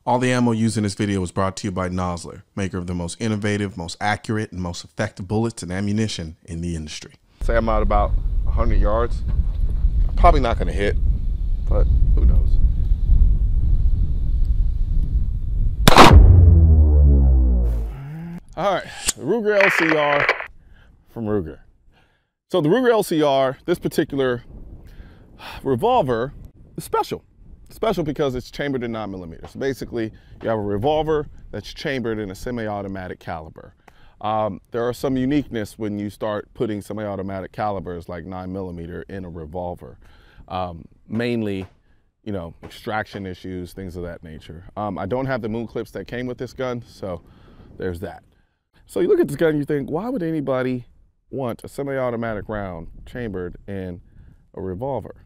All the ammo used in this video was brought to you by Noir, maker of the most innovative, most accurate, and most effective bullets and ammunition in the industry. Say I'm out about 100 yards. I'm probably not gonna hit, but who knows? All right, the Ruger LCR from Ruger. So the Ruger LCR, this particular revolver is special. Special because it's chambered in 9mm. So basically, you have a revolver that's chambered in a semi-automatic caliber. There are some uniqueness when you start putting semi-automatic calibers like 9mm in a revolver. Mainly, you know, extraction issues, things of that nature. I don't have the moon clips that came with this gun, so there's that. So you look at this gun and you think, why would anybody want a semi-automatic round chambered in a revolver?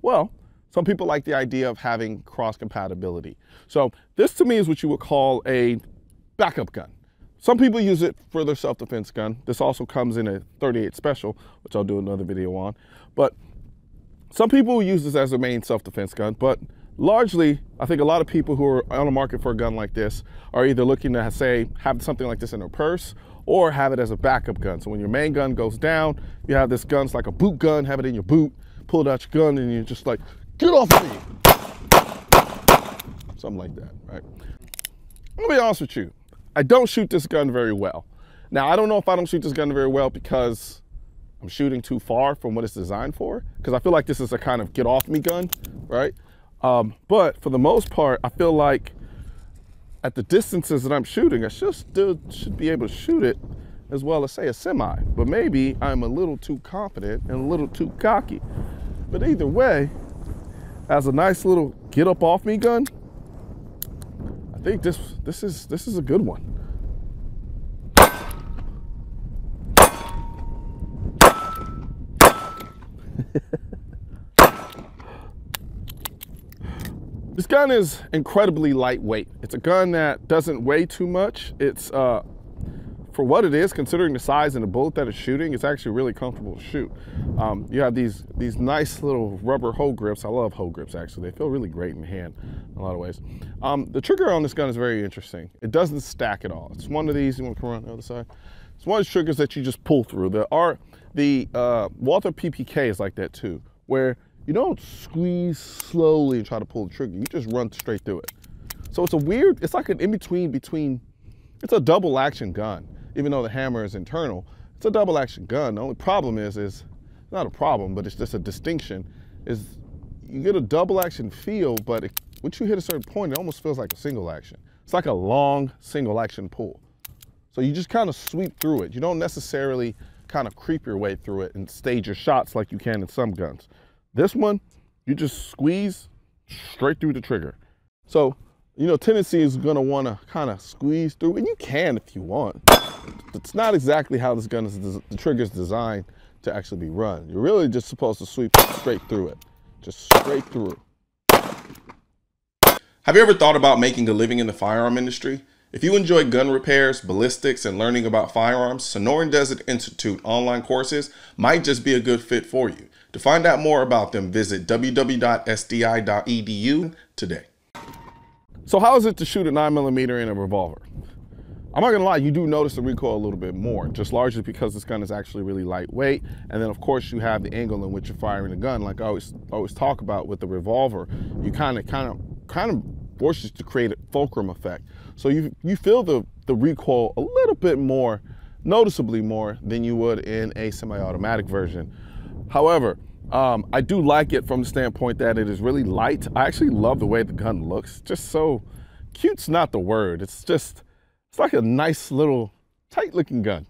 Well, some people like the idea of having cross compatibility. So this to me is what you would call a backup gun. Some people use it for their self-defense gun. This also comes in a 38 special, which I'll do another video on. But some people use this as a main self-defense gun, but largely, I think a lot of people who are on the market for a gun like this are either looking to, say, have something like this in their purse or have it as a backup gun. So when your main gun goes down, you have this gun, it's like a boot gun, have it in your boot, pull out your gun, and you're just like, get off of me. Something like that, right? I'm gonna be honest with you. I don't shoot this gun very well. Now, I don't know if I don't shoot this gun very well because I'm shooting too far from what it's designed for, because I feel like this is a kind of get off me gun, right? But for the most part, I feel like at the distances that I'm shooting, I should be able to shoot it as well as, say, a semi. But maybe I'm a little too confident and a little too cocky. But either way, as a nice little get up off me gun, I think this is a good one. This gun is incredibly lightweight. It's a gun that doesn't weigh too much. It's for what it is, considering the size and the bullet that it's shooting, it's actually really comfortable to shoot. You have these nice little rubber hoe grips. I love hoe grips, actually. They feel really great in the hand in a lot of ways. The trigger on this gun is very interesting. It doesn't stack at all. It's one of these, you want to come around the other side? It's one of these triggers that you just pull through. The Walther PPK is like that too, where you don't squeeze slowly and try to pull the trigger. You just run straight through it. So it's like an in-between it's a double action gun. Even though the hammer is internal, it's a double action gun. The only problem is not a problem, but it's just a distinction, is you get a double action feel, but once you hit a certain point, it almost feels like a single action. It's like a long single action pull. So you just kind of sweep through it. You don't necessarily kind of creep your way through it and stage your shots like you can in some guns. This one, you just squeeze straight through the trigger. So, you know, tendency is gonna wanna kind of squeeze through, and you can if you want. It's not exactly how this gun is, the trigger is designed to actually be run. You're really just supposed to sweep straight through it. Just straight through. Have you ever thought about making a living in the firearm industry? If you enjoy gun repairs, ballistics, and learning about firearms, Sonoran Desert Institute online courses might just be a good fit for you. To find out more about them, visit www.sdi.edu today. So how is it to shoot a 9mm in a revolver? I'm not gonna lie, you do notice the recoil a little bit more, just largely because this gun is actually really lightweight. And then of course you have the angle in which you're firing the gun. Like I always talk about with the revolver, you kind of forces to create a fulcrum effect. So you feel the recoil a little bit more, noticeably more than you would in a semi-automatic version. However, I do like it from the standpoint that it is really light. I actually love the way the gun looks. Just so cute's not the word. It's like a nice little tight looking gun.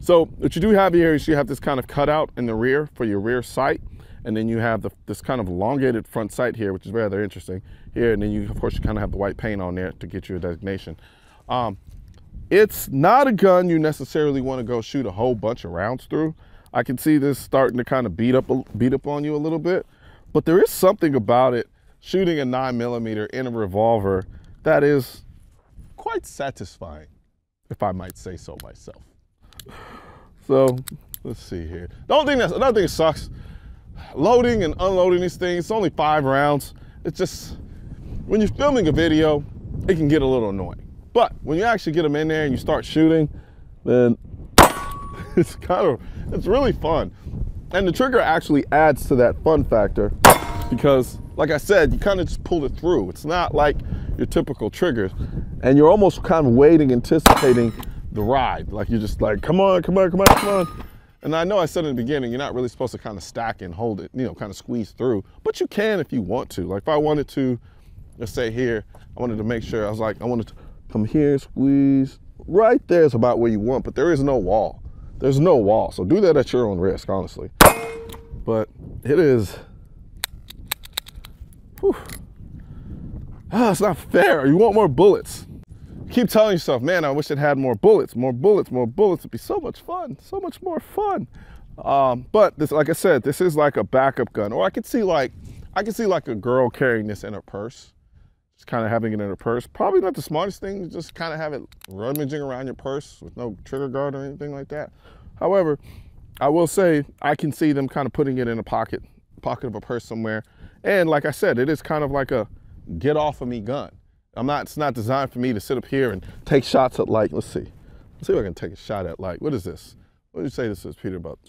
So what you do have here is you have this kind of cutout in the rear for your rear sight. And then you have this kind of elongated front sight here, which is rather interesting here. And then you, of course, you kind of have the white paint on there to get you a designation. It's not a gun you necessarily want to go shoot a whole bunch of rounds through. I can see this starting to kind of beat up on you a little bit, but there is something about it shooting a 9mm in a revolver that is quite satisfying, if I might say so myself. So let's see here. Another thing that sucks, loading and unloading these things. It's only 5 rounds. It's just, when you're filming a video, it can get a little annoying. But when you actually get them in there and you start shooting, then it's really fun. And the trigger actually adds to that fun factor because, like I said, you kind of just pull it through. It's not like your typical triggers. And you're almost kind of waiting, anticipating the ride. Like you're just like, come on, come on, come on, come on. And I know I said in the beginning, you're not really supposed to kind of stack and hold it, you know, kind of squeeze through, but you can if you want to. Like if I wanted to, let's say here, I wanted to make sure, I wanted to come here, squeeze. Right there is about where you want, but there is no wall. There's no wall, so do that at your own risk, honestly. But it is, whew. It's not fair. You want more bullets. Keep telling yourself, man, I wish it had more bullets, more bullets, more bullets. It'd be so much fun, so much more fun. But this, like I said, this is like a backup gun. Or I could see like a girl carrying this in her purse, just kind of having it in her purse. Probably not the smartest thing, just kind of have it rummaging around your purse with no trigger guard or anything like that. However, I will say I can see them kind of putting it in a pocket of a purse somewhere. And like I said, it is kind of like a get off of me gun. It's not designed for me to sit up here and take shots at light. Let's see if I can take a shot at light. What is this? What did you say this is, Peter? About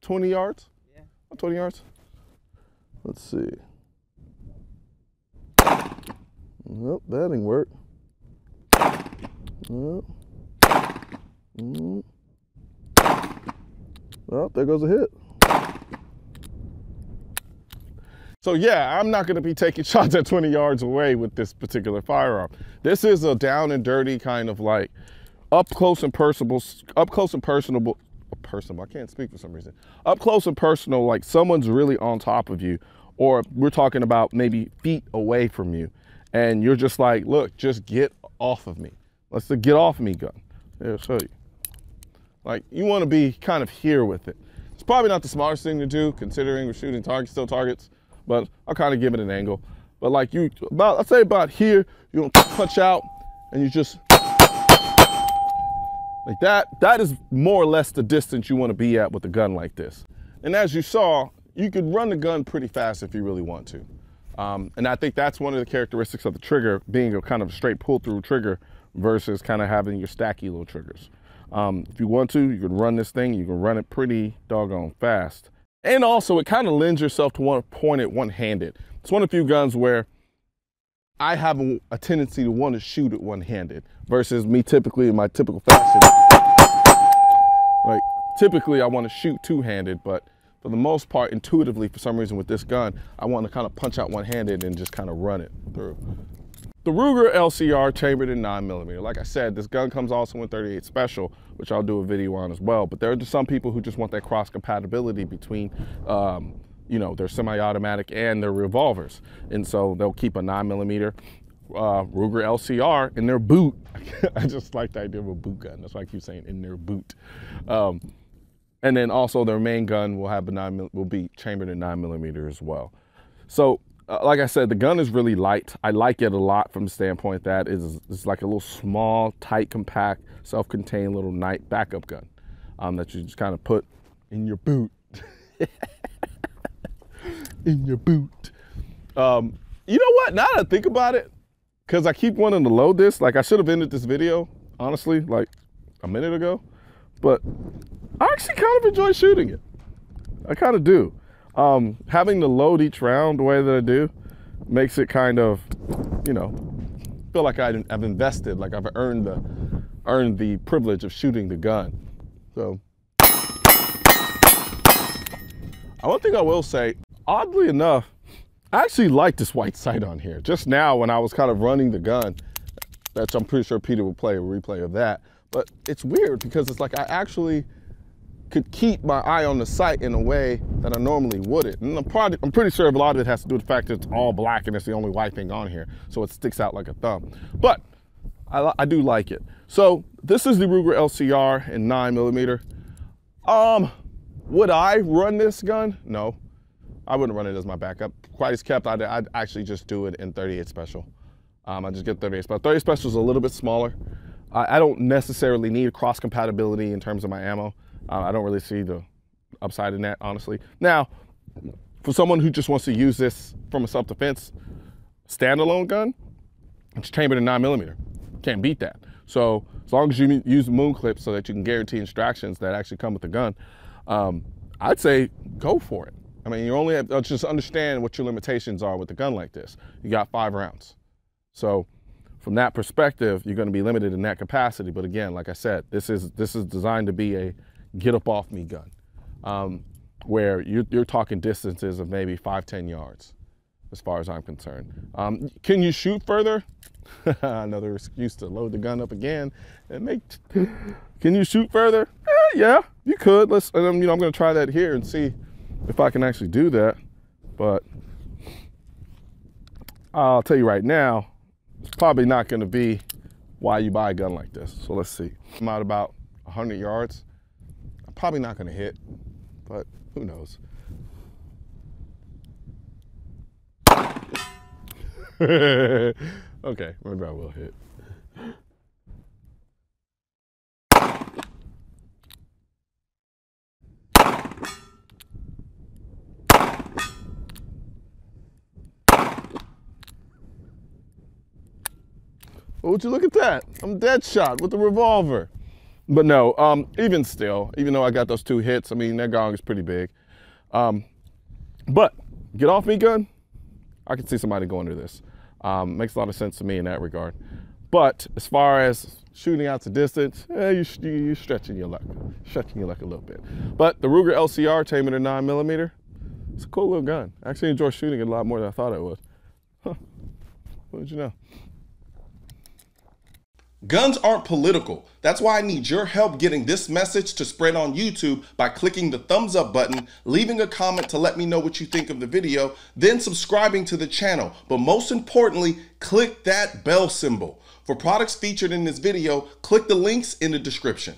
20 yards? Yeah. About 20 yards? Let's see. Nope, that didn't work. Nope. Well, there goes a hit. So yeah, I'm not gonna be taking shots at 20 yards away with this particular firearm. This is a down and dirty kind of like up close and personal, I can't speak for some reason. Up close and personal, like someone's really on top of you, or we're talking about maybe feet away from you. And you're just like, look, just get off of me. Let's the get off me gun. Here, I'll show you. Like you wanna be kind of here with it. It's probably not the smartest thing to do considering we're shooting still targets, but I'll kind of give it an angle. But like let's say about here, you don't punch out and you just, like that. That is more or less the distance you want to be at with a gun like this. And as you saw, you could run the gun pretty fast if you really want to. And I think that's one of the characteristics of the trigger, being a kind of a straight pull through trigger versus kind of having your stacky little triggers. If you want to, you can run this thing, you can run it pretty doggone fast. And also it kind of lends yourself to want to point it one-handed. It's one of the few guns where I have a tendency to want to shoot it one-handed versus me typically in my typical fashion. Like typically I want to shoot two-handed, but for the most part, intuitively, for some reason with this gun, I want to kind of punch out one-handed and just kind of run it through. The Ruger LCR chambered in 9mm. Like I said, this gun comes also in 38 Special, which I'll do a video on as well. But there are just some people who just want that cross compatibility between, you know, their semi-automatic and their revolvers. And so they'll keep a 9mm Ruger LCR in their boot. I just like the idea of a boot gun. That's why I keep saying in their boot. And then also their main gun will be chambered in 9mm as well. So like I said, the gun is really light. I like it a lot from the standpoint that it's like a little small, tight, compact, self-contained little night backup gun that you just kind of put in your boot. In your boot. You know what? Now that I think about it, because I keep wanting to load this, like I should have ended this video, honestly, like a minute ago, but I actually kind of enjoy shooting it. I kind of do. Having to load each round the way that I do makes it kind of, you know, feel like I've invested, like I've earned the privilege of shooting the gun. So, one thing I will say, oddly enough, I actually like this white sight on here. Just now when I was kind of running the gun, which I'm pretty sure Peter will play a replay of that, but it's weird because it's like I actually could keep my eye on the sight in a way that I normally wouldn't. And I'm pretty sure a lot of it has to do with the fact that it's all black and it's the only white thing on here, so it sticks out like a thumb. But I do like it. So this is the Ruger LCR in 9mm. Would I run this gun? No, I wouldn't run it as my backup. Quite as kept, I'd actually just do it in 38 Special. I just get 38 Special. 38 Special is a little bit smaller. I don't necessarily need cross compatibility in terms of my ammo. I don't really see the upside in that, honestly. Now, for someone who just wants to use this from a self-defense standalone gun, it's chambered in 9mm. Can't beat that. So as long as you use moon clips so that you can guarantee extractions that actually come with the gun, I'd say go for it. I mean, you only have to just understand what your limitations are with a gun like this. You got 5 rounds. So from that perspective, you're going to be limited in that capacity. But again, like I said, this is designed to be a get up off me gun, where you're talking distances of maybe 5-10 yards, as far as I'm concerned. Can you shoot further? Another excuse to load the gun up again and make. Can you shoot further? Yeah, you could. I'm going to try that here and see if I can actually do that. But I'll tell you right now, it's probably not going to be why you buy a gun like this. So let's see. I'm out about 100 yards. I'm probably not going to hit, but who knows? Okay, maybe I will hit. Would you look at that? I'm dead shot with the revolver. But no, even still, even though I got those 2 hits, I mean, that gong is pretty big. But get off me gun, I can see somebody going to this. Makes a lot of sense to me in that regard. But as far as shooting out to distance, you're stretching your luck. Stretching your luck a little bit. But the Ruger LCR chambered in 9mm, it's a cool little gun. I actually enjoy shooting it a lot more than I thought I would. Huh, what did you know? Guns aren't political. That's why I need your help getting this message to spread on YouTube by clicking the thumbs up button, leaving a comment to let me know what you think of the video, then subscribing to the channel. But most importantly, click that bell symbol. For products featured in this video, click the links in the description.